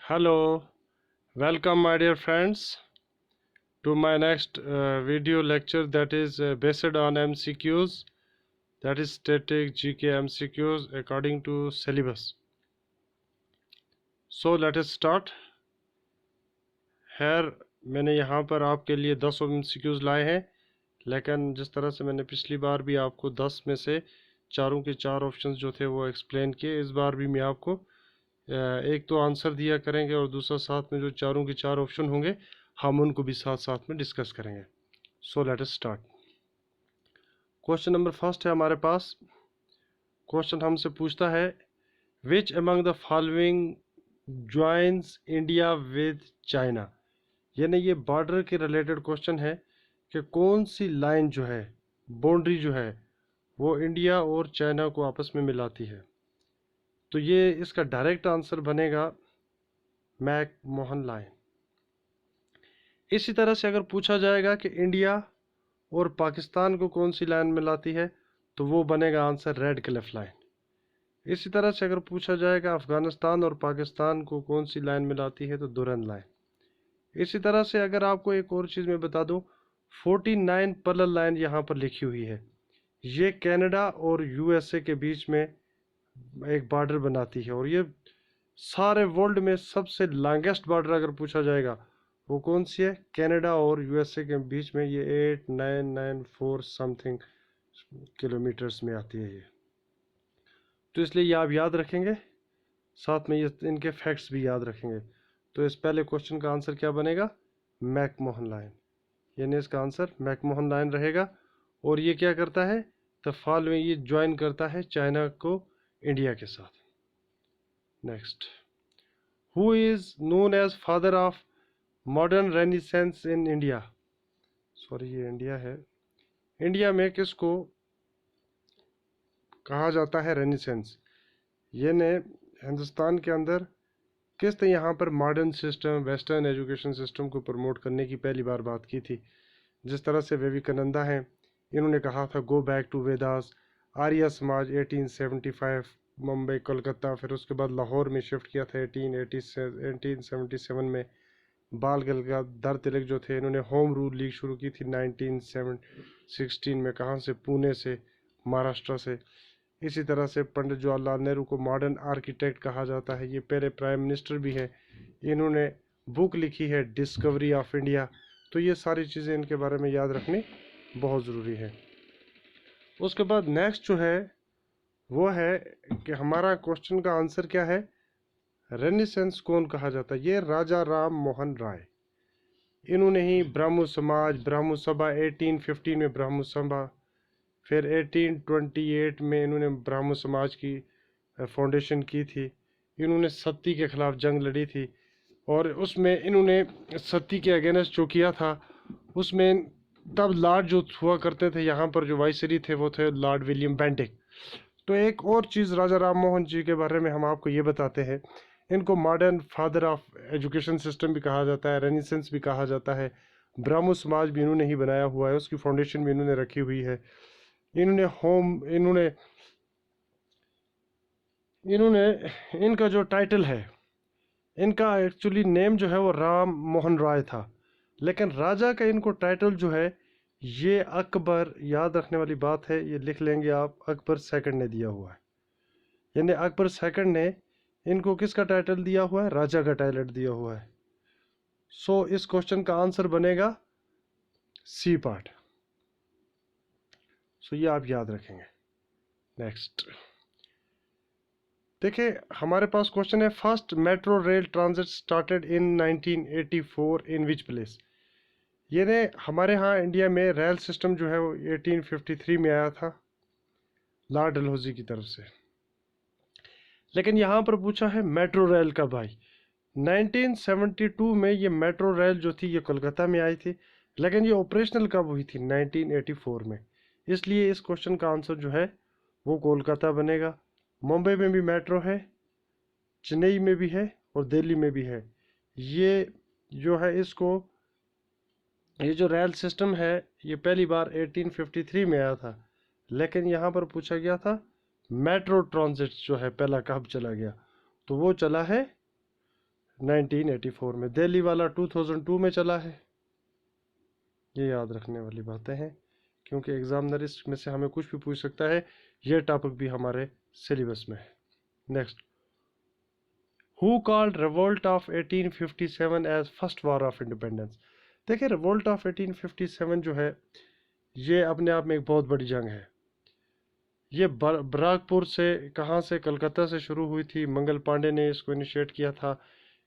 Hello, welcome my dear friends to my next video lecture that is based on MCQs, that is static GK MCQs according to syllabus. So let us start. Here मैंने यहाँ पर आपके लिए 10 MCQs लाए हैं, लेकिन जिस तरह से मैंने पिछली बार भी आपको 10 में से चारों के चार ऑप्शंस जो थे वो एक्सप्लेन किए, इस बार भी मैं आपको एक तो आंसर दिया करेंगे और दूसरा साथ में जो चारों के चार ऑप्शन होंगे हम उनको भी साथ साथ में डिस्कस करेंगे. So let us start. Question number first है हमारे पास. क्वेश्चन हमसे पूछता है which among the following joins India with China. यानी ये बॉर्डर के रिलेटेड क्वेश्चन है कि कौन सी लाइन जो है, बाउंड्री जो है, वो इंडिया और चाइना को आपस में मिलाती है. तो ये इसका डायरेक्ट आंसर बनेगा मैक मोहन लाइन. इसी तरह से अगर पूछा जाएगा कि इंडिया और पाकिस्तान को कौन सी लाइन मिलाती है तो वो बनेगा आंसर रेड क्लिफ लाइन. इसी तरह से अगर पूछा जाएगा अफगानिस्तान और पाकिस्तान को कौन सी लाइन मिलाती है तो दुरंद लाइन. इसी तरह से अगर आपको एक और चीज़ मैं बता दूं, 49 पैरेलल लाइन यहाँ पर लिखी हुई है. ये कनाडा और यूएसए के बीच में एक बॉर्डर बनाती है और ये सारे वर्ल्ड में सबसे लॉन्गेस्ट बॉर्डर अगर पूछा जाएगा वो कौन सी है, कनाडा और यूएसए के बीच में ये 8994 समथिंग किलोमीटर्स में आती है ये. तो इसलिए ये आप याद रखेंगे, साथ में ये इनके फैक्ट्स भी याद रखेंगे. तो इस पहले क्वेश्चन का आंसर क्या बनेगा, मैकमोहन लाइन. यानी इसका आंसर मैकमोहन लाइन रहेगा. और ये क्या करता है, द फॉलोइंग, ये ज्वाइन करता है चाइना को इंडिया के साथ. Next, who is known as father of modern renaissance in India. Sorry ये इंडिया है. इंडिया में किसको कहा जाता है रेनेसेंस. ये ने हिंदुस्तान के अंदर किसने यहाँ पर modern system, western education system को प्रमोट करने की पहली बार बात की थी. जिस तरह से विवेकानंदा हैं, इन्होंने कहा था go back to Vedas. Arya Samaj 1875 Mumbai Kolkata, फिर उसके बाद लाहौर में शिफ्ट किया था 1877 में. बाल गंगाधर तिलक जो थे, इन्होंने होम रूल लीग शुरू की थी 1916 में. कहाँ से, पुणे से, महाराष्ट्र से. इसी तरह से पंडित जवाहरलाल नेहरू को मॉडर्न आर्किटेक्ट कहा जाता है. ये पहले प्राइम मिनिस्टर भी हैं. इन्होंने बुक लिखी है डिस्कवरी ऑफ इंडिया. तो ये सारी चीज़ें इनके बारे में याद रखनी बहुत ज़रूरी है. उसके बाद नेक्स्ट जो है वो है कि हमारा क्वेश्चन का आंसर क्या है, रेनेसेंस कौन कहा जाता है. ये राजा राम मोहन राय, इन्होंने ही ब्राह्मो समाज, ब्राह्मो सभा 1815 में ब्राह्मो सभा, फिर 1828 में इन्होंने ब्राह्मो समाज की फाउंडेशन की थी. इन्होंने सती के खिलाफ जंग लड़ी थी और उसमें इन्होंने सती के अगेंस्ट जो किया था उसमें तब लॉर्ड जो हुआ करते थे यहाँ पर, जो वाइसरी थे, वो थे लॉर्ड विलियम बेंटिक. तो एक और चीज़ राजा राम मोहन जी के बारे में हम आपको ये बताते हैं, इनको modern father of education system भी कहा जाता है, रेनेसेंस भी कहा जाता है. ब्राह्मो समाज भी इन्होंने ही बनाया हुआ है, उसकी फाउंडेशन भी इन्होंने रखी हुई है. इन्होंने इनका जो टाइटल है, इनका एक्चुअली नेम जो है वो राम मोहन राय था, लेकिन राजा का इनको टाइटल जो है ये अकबर, याद रखने वाली बात है, ये लिख लेंगे आप, अकबर सेकंड ने दिया हुआ है. यानी अकबर सेकंड ने इनको किसका टाइटल दिया हुआ है, राजा का टाइटल दिया हुआ है. सो इस क्वेश्चन का आंसर बनेगा सी पार्ट. सो ये आप याद रखेंगे. नेक्स्ट देखिए, हमारे पास क्वेश्चन है first metro rail transit started in 1984 in which place. ये ने हमारे यहाँ इंडिया में रेल सिस्टम जो है वो 1853 में आया था लॉर्ड डलहौजी की तरफ से. लेकिन यहाँ पर पूछा है मेट्रो रेल कब आई. 1972 में ये मेट्रो रेल जो थी ये कोलकाता में आई थी, लेकिन ये ऑपरेशनल कब हुई थी, 1984 में. इसलिए इस क्वेश्चन का आंसर जो है वो कोलकाता बनेगा. मुंबई में भी मेट्रो है, चेन्नई में भी है और दिल्ली में भी है. ये जो है इसको, ये जो रेल सिस्टम है ये पहली बार 1853 में आया था, लेकिन यहाँ पर पूछा गया था मेट्रो ट्रांजिट जो है पहला कब चला गया, तो वो चला है 1984 में। दिल्ली वाला 2002 में चला है। ये याद रखने वाली बातें हैं, क्योंकि एग्जामिनर इसमें से हमें कुछ भी पूछ सकता है। ये टॉपिक भी हमारे सिलेबस में है। Next, who called revolt of 1857 as first war of independence. देखिए, रिवोल्ट ऑफ 1857 जो है, ये अपने आप में एक बहुत बड़ी जंग है। ये बराकपुर से, कहाँ से, कलकत्ता से शुरू हुई थी। मंगल पांडे ने इसको इनिशिएट किया था।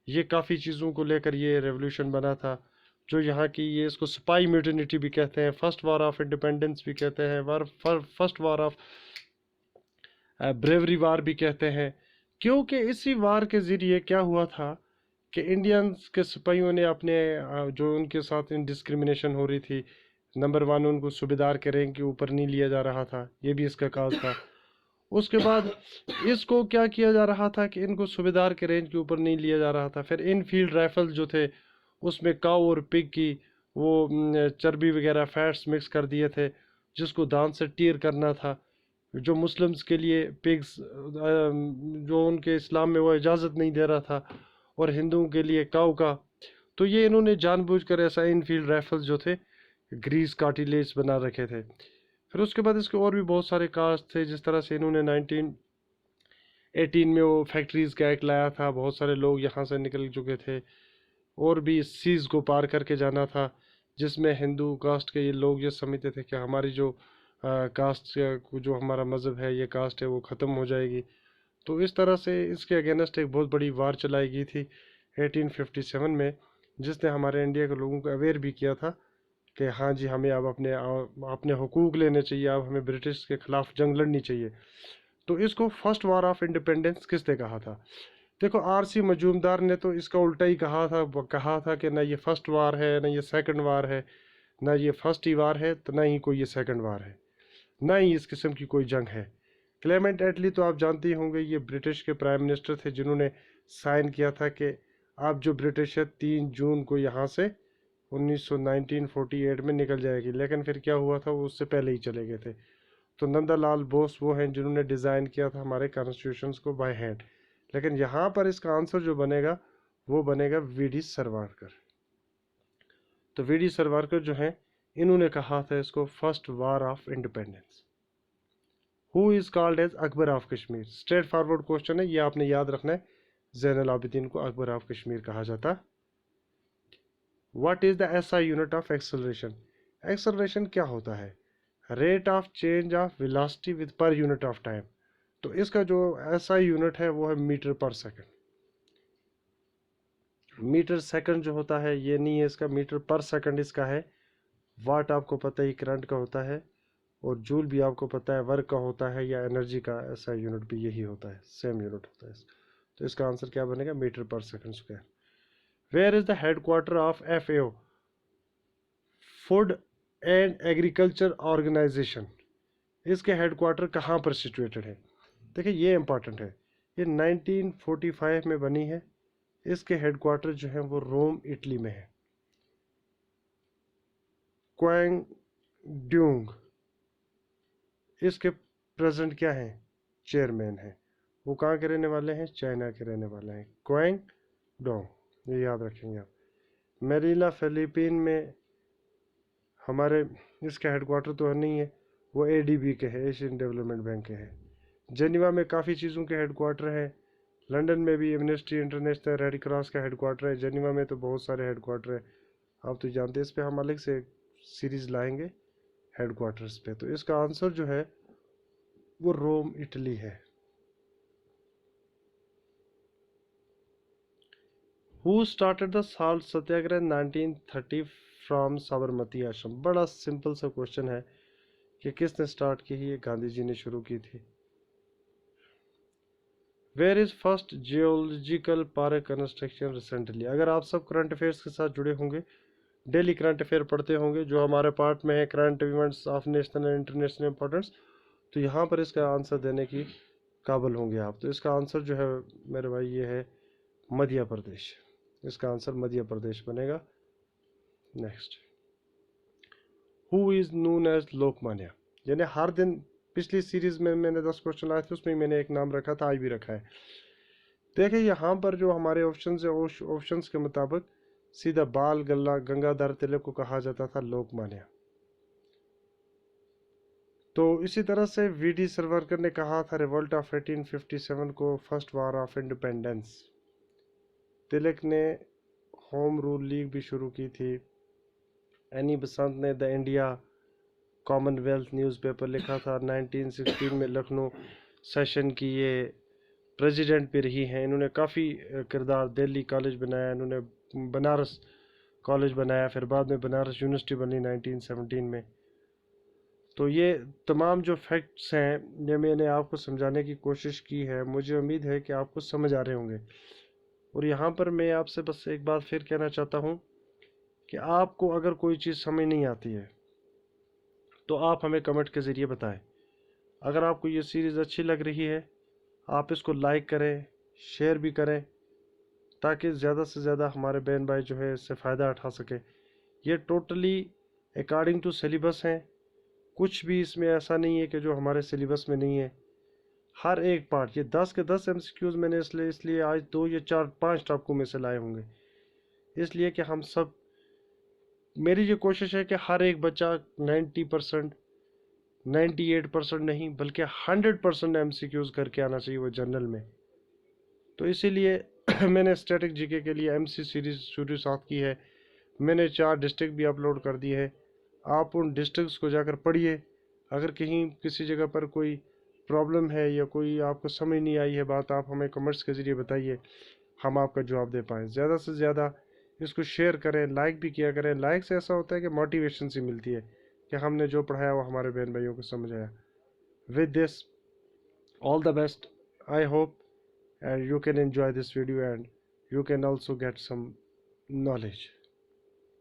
ये काफ़ी चीज़ों को लेकर ये रेवोल्यूशन बना था। जो यहाँ की, ये इसको स्पाई म्यूटिनिटी भी कहते हैं, फर्स्ट वॉर ऑफ इंडिपेंडेंस भी कहते हैं, फर्स्ट वॉर ऑफ ब्रेवरी वार भी कहते हैं। क्योंकि इसी वार के ज़रिए क्या हुआ था कि इंडियंस के सिपाहियों ने अपने जो उनके साथ डिस्क्रिमिनेशन हो रही थी, नंबर 1 उनको सूबेदार के रैंक के ऊपर नहीं लिया जा रहा था, ये भी इसका काज था। उसके बाद इसको क्या किया जा रहा था कि इनको सूबेदार के रेंज के ऊपर नहीं लिया जा रहा था। फिर इनफील्ड राइफल जो थे, उसमें काऊ और पिग की वो चर्बी वगैरह फैट्स मिक्स कर दिए थे, जिसको दांत से टीयर करना था। जो मुस्लिम्स के लिए पिग्स, जो उनके इस्लाम में वो इजाज़त नहीं दे रहा था, और हिंदुओं के लिए काऊ का। तो ये इन्होंने जानबूझकर ऐसा इनफील्ड राइफल जो थे, ग्रीस कार्टिलेज बना रखे थे। फिर उसके बाद इसके और भी बहुत सारे कास्ट थे। जिस तरह से इन्होंने 1918 में वो फैक्ट्रीज़ का एक्ट लाया था, बहुत सारे लोग यहाँ से निकल चुके थे, और भी सीज़ को पार करके जाना था, जिसमें हिंदू कास्ट के ये लोग ये समझते थे कि हमारी जो कास्ट, जो हमारा मज़हब है, ये कास्ट है, वो ख़त्म हो जाएगी। तो इस तरह से इसके अगेंस्ट एक बहुत बड़ी वार चलाई गई थी 1857 में, जिसने हमारे इंडिया के लोगों को अवेयर भी किया था कि हाँ जी, हमें अब अपने हुकूक लेने चाहिए, अब हमें ब्रिटिश के ख़िलाफ़ जंग लड़नी चाहिए। तो इसको फर्स्ट वार ऑफ इंडिपेंडेंस किसने कहा था? देखो, आर.सी. मजूमदार ने तो इसका उल्टा ही कहा था कि ना ये फर्स्ट वार है, ना ये सेकंड वार है, ना ये फर्स्ट ही वार है, तो ना ही कोई ये सेकंड वार है, ना ही इस किस्म की कोई जंग है। क्लेमेंट एटली तो आप जानते ही होंगे, ये ब्रिटिश के प्राइम मिनिस्टर थे, जिन्होंने साइन किया था कि आप जो ब्रिटिश है 3 जून को यहाँ से 1948 में निकल जाएगी। लेकिन फिर क्या हुआ था, वो उससे पहले ही चले गए थे। तो नंदलाल बोस वो हैं जिन्होंने डिज़ाइन किया था हमारे कॉन्स्टिट्यूशंस को बाय हैंड। लेकिन यहाँ पर इसका आंसर जो बनेगा, वो बनेगा वी.डी. सावरकर। तो वी.डी. सावरकर जो हैं, इन्होंने कहा था इसको first war of independence. Who is called as Akbar of Kashmir. Straight forward question है, ये आपने याद रखना है। ज़ैनुल आबिदीन को अकबर ऑफ कश्मीर कहा जाता। What is the SI unit of acceleration. Acceleration क्या होता है? Rate of change of velocity with per unit of time. तो इसका जो एसआई यूनिट है वो है metre per second. Metre second जो होता है ये नहीं है इसका, मीटर पर सेकंड इसका है। वाट आपको पता ही करंट का होता है, और जूल भी आपको पता है वर्क का होता है, या एनर्जी का एसआई यूनिट भी यही होता है, सेम यूनिट होता है। तो इसका आंसर क्या बनेगा? Meter per second square. Where is the headquarter of FAO, food and agriculture organisation. इसके हेडक्वार्टर कहाँ पर सिचुएटेड है? देखिए, ये इंपॉर्टेंट है। ये 1945 में बनी है। इसके हेडक्वार्टर जो है वो रोम, इटली में है। क्वांगड्यूंग इसके प्रेसिडेंट क्या हैं? चेयरमैन हैं। वो कहाँ के रहने वाले हैं? चाइना के रहने वाले हैं, क्वांगडोंग, ये याद रखेंगे आप। मैनीला फिलीपीन में हमारे इसका हेडक्वार्टर तो नहीं है, वो ADB के है, एशियन डेवलपमेंट बैंक के है। जेनीवा में काफ़ी चीज़ों के हेडक्वार्टर हैं। लंदन में भी एमनेस्टी इंटरनेशनल रेड क्रॉस का हेडक्वार्टर है। जेनीवा में तो बहुत सारे हेडक्वार्टर है, आप तो जानते हैं। इस पर हम अलग से सीरीज़ लाएंगे हेडक्वार्टर्स पे। तो इसका आंसर जो है वो रोम, इटली है। Who started the salt Satyagraha 1930 from Sabarmati आश्रम। बड़ा सिंपल सा क्वेश्चन है कि किसने स्टार्ट की? ये गांधी जी ने शुरू की थी। Where is first geological park construction recently. अगर आप सब करंट अफेयर्स के साथ जुड़े होंगे, डेली करंट अफेयर पढ़ते होंगे, जो हमारे पार्ट में है current events of national and international importance, तो यहाँ पर इसका आंसर देने की काबिल होंगे आप। तो इसका आंसर जो है मेरे भाई ये है मध्य प्रदेश। इसका आंसर मध्य प्रदेश बनेगा। Next, who is known as Lokmanya. यानी हर दिन, पिछली सीरीज में मैंने 10 क्वेश्चन आए थे, उसमें मैंने एक नाम रखा था, आज भी रखा है। देखिए यहाँ पर जो हमारे ऑप्शन है, ऑप्शंस के मुताबिक सीधा बाल गंगाधर तिलक को कहा जाता था लोकमान्य। तो इसी तरह से वीडी सावरकर ने कहा था रिवोल्ट ऑफ 1857 को फर्स्ट वार ऑफ इंडिपेंडेंस। तिलक ने होम रूल लीग भी शुरू की थी। एनी बसंत ने द इंडिया कॉमनवेल्थ न्यूज़पेपर लिखा था। 1916 में लखनऊ सेशन की ये प्रेसिडेंट भी रही हैं। इन्होंने काफ़ी किरदार, दिल्ली कॉलेज बनाया, इन्होंने बनारस कॉलेज बनाया, फिर बाद में बनारस यूनिवर्सिटी बनी 1917 में। तो ये तमाम जो फैक्ट्स हैं ये मैंने आपको समझाने की कोशिश की है। मुझे उम्मीद है कि आपको समझ आ रहे होंगे। और यहाँ पर मैं आपसे बस एक बात फिर कहना चाहता हूँ कि आपको अगर कोई चीज़ समझ नहीं आती है तो आप हमें कमेंट के ज़रिए बताएं। अगर आपको ये सीरीज़ अच्छी लग रही है आप इसको लाइक करें, शेयर भी करें, ताकि ज़्यादा से ज़्यादा हमारे बहन भाई जो है इससे फ़ायदा उठा सके। ये टोटली अकॉर्डिंग टू सिलेबस हैं, कुछ भी इसमें ऐसा नहीं है कि जो हमारे सिलेबस में नहीं है। हर एक पार्ट, ये 10 के 10 MCQs मैंने इसलिए आज 2 या 4 5 टॉपिकों में से लाए होंगे, इसलिए कि हम सब, मेरी ये कोशिश है कि हर एक बच्चा 90%, 98% नहीं बल्कि 100% MCQs करके आना चाहिए वो जनरल में। तो इसीलिए मैंने स्टैटिक जीके के लिए MC सीरीज शुरू साथ की है। मैंने 4 डिस्ट्रिक्ट भी अपलोड कर दिए हैं। आप उन डिस्ट्रिक्ट्स को जाकर पढ़िए। अगर कहीं किसी जगह पर कोई प्रॉब्लम है या कोई आपको समझ नहीं आई है बात, आप हमें कमेंट्स के ज़रिए बताइए, हम आपका जवाब दे पाएँ। ज़्यादा से ज़्यादा इसको शेयर करें, लाइक भी किया करें। लाइक से ऐसा होता है कि मोटिवेशन सी मिलती है कि हमने जो पढ़ाया वो हमारे बहन भाइयों को समझ आया। With this, all the best. I hope you can enjoy this video and you can also get some knowledge.